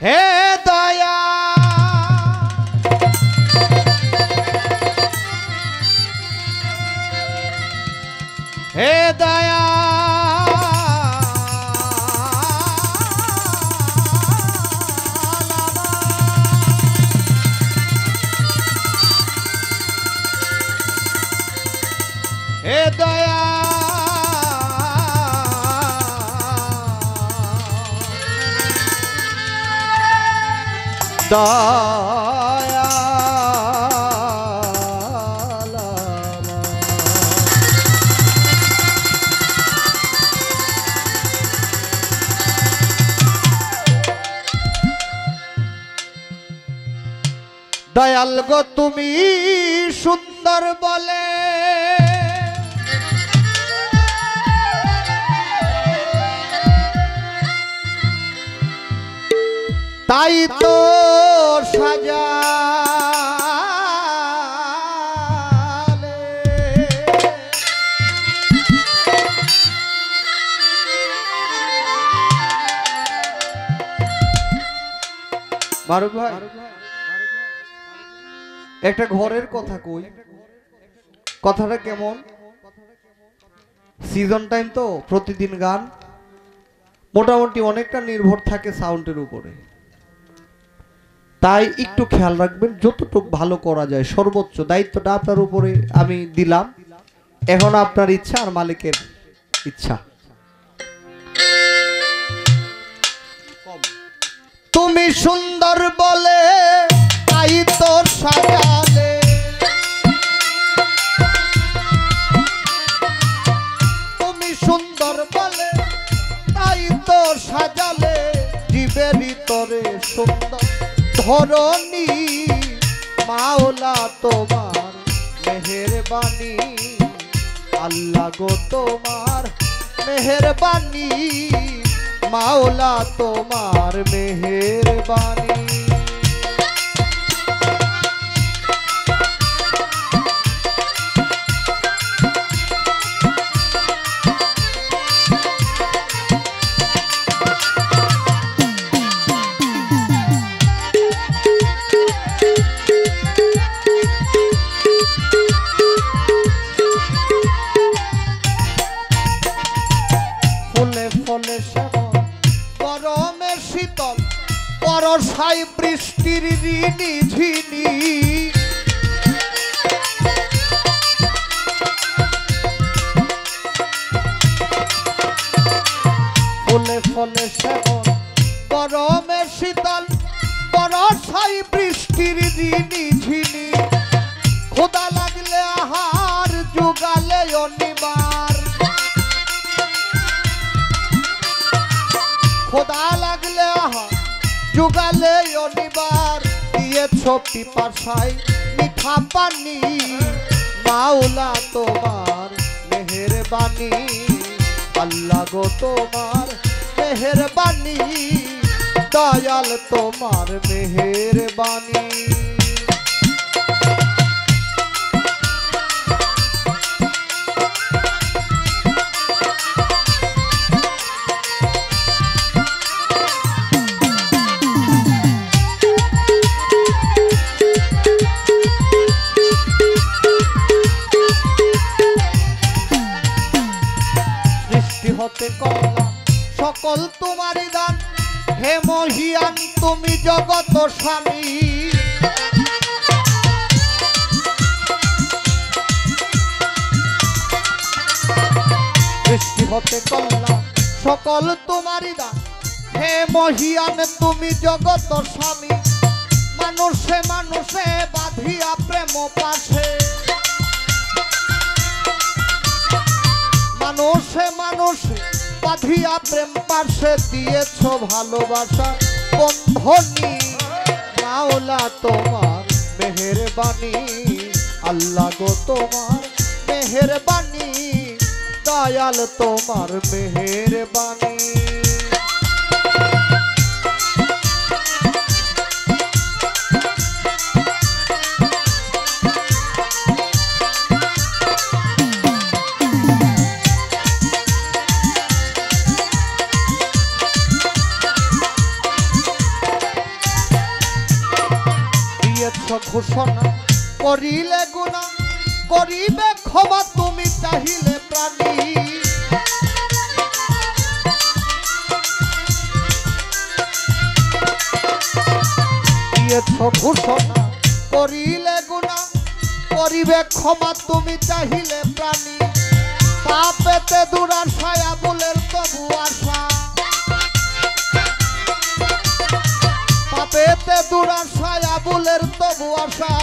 হে দয়া হে দয়া হে দয়া দয়া দয়াল গো তুমি সুন্দর বলে তাই তো সাজালে মারুফ ভাই একটা ঘরের কথা কই কথাটা কেমন সিজন টাইম তো প্রতিদিন গান মোটামুটি অনেকটা নির্ভর থাকে সাউন্ডের উপরে তাই একটু খেয়াল রাখবেন যতটুকু ভালো করা যায় সর্বোচ্চ দায়িত্বটা আপনার উপরে আমি দিলাম এখন আপনার ইচ্ছা আর মালিকের ইচ্ছা তুমি সুন্দর বলে তাই তোর সাজালে তুমি সুন্দর বলে তাই তোর সাজালে জীবের ভিতরে সুন্দর ধরণী মাওলা তোমার মেহেরবানি আল্লাহ গো তোমার মেহেরবানি মাওলা তোমার মেহেরবানি গরমের শীতল বর্ষায় বৃষ্টির ঋণী ঝিনি ফুলে ফলে শ্যামল গরমের শীতল বর্ষায় বৃষ্টির ঋণী ঝিনি ক্ষুধা লাগলে আহার জোগালে অনিবার খোদা লাগলে আহার জোগালে অনিবার দিয়েছ পিপাসায় মিঠা পানি মাওলা তোমার মেহেরবানি আল্লাহ গো তোমার মেহেরবানি দয়াল তোমার মেহেরবানি হতে করলাম সকল তোমারই দান হে মহিয়ান তুমি জগত স্বামী সৃষ্টি হতে করলাম সকল তোমারই দান হে মহিয়ান তুমি জগত স্বামী মানুষে মানুষে বাঁধিয়া প্রেম পাশে মানুষে মানুষে বাঁধিয়া প্রেম পাশে দিয়েছ ভালোবাসা বন্ধনী মাওলা তোমার মেহেরবানি আল্লাহ গো তোমার মেহেরবানি দয়াল তোমার মেহেরবানি ঘোষণা করিলে গুনাহ করিবে ক্ষমা তুমি চাহিলে প্রাণী দিয়েছ ঘোষণা করিলে গুনাহ করিবে ক্ষমা তুমি চাহিলে প্রাণী পাপেতে দুরাশায় আবুলের তবু আশা পাপেতে দুরাশায় আবুলের তবু আশা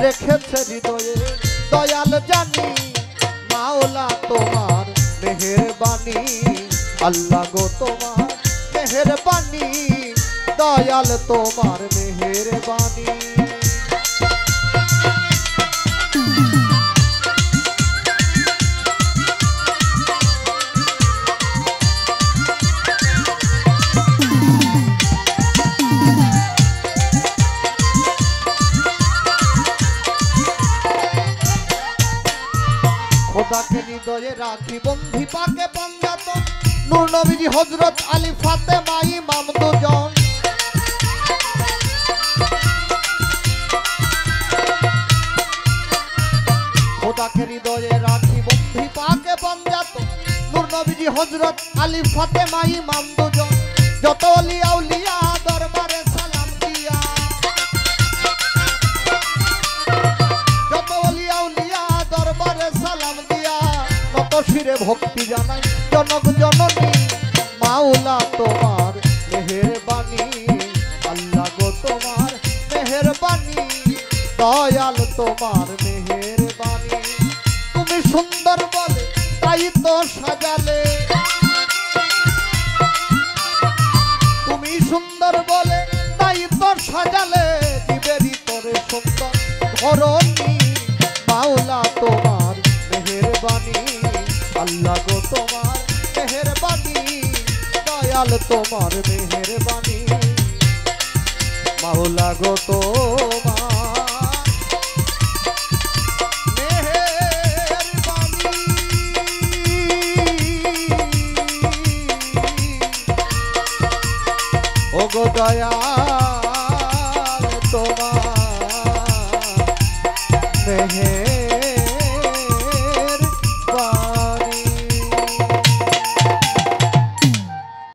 রেখেছে হৃদয়ে দয়াল জানি মাওলা তোমার মেহেরবানি আল্লাহ গো তোমার মেহেরবানি দয়াল তোমার মেহেরবানি খোদাকে হৃদয়ে রাখি বন্ধি পাকে পাঞ্জাত নূর নবীজি হযরত আলী ফাতেমা ইমাম দুজন খোদাকে হৃদয়ে রাখি বন্ধি পাকে পাঞ্জাত নূর নবীজি হযরত আলী ফাতেমা ইমাম দুজন যত আউলিয়া আউলিয়া দরবারে সালাম দিয়া যত আউলিয়া আউলিয়া দরবারে সালাম দিয়া কত শিরে ভক্তি জানাই জনক জননী মাওলা তোমার মেহেরবানি আল্লাহ গো তোমার মেহেরবানি দয়াল তোমার মেহেরবানি তুমি সুন্দর বলে তাই তো সাজালে তুমি সুন্দর বলে তাই তো সাজালে দিবেরি তোরে সুন্দর ধরনী মাওলা তোমার মেহেরবানি আল্লাহ গো তোমার মেহেরবানি দয়াল তোমার মেহেরবানি মাওলা গো তোমার মেহেরবানি ও গো দয়া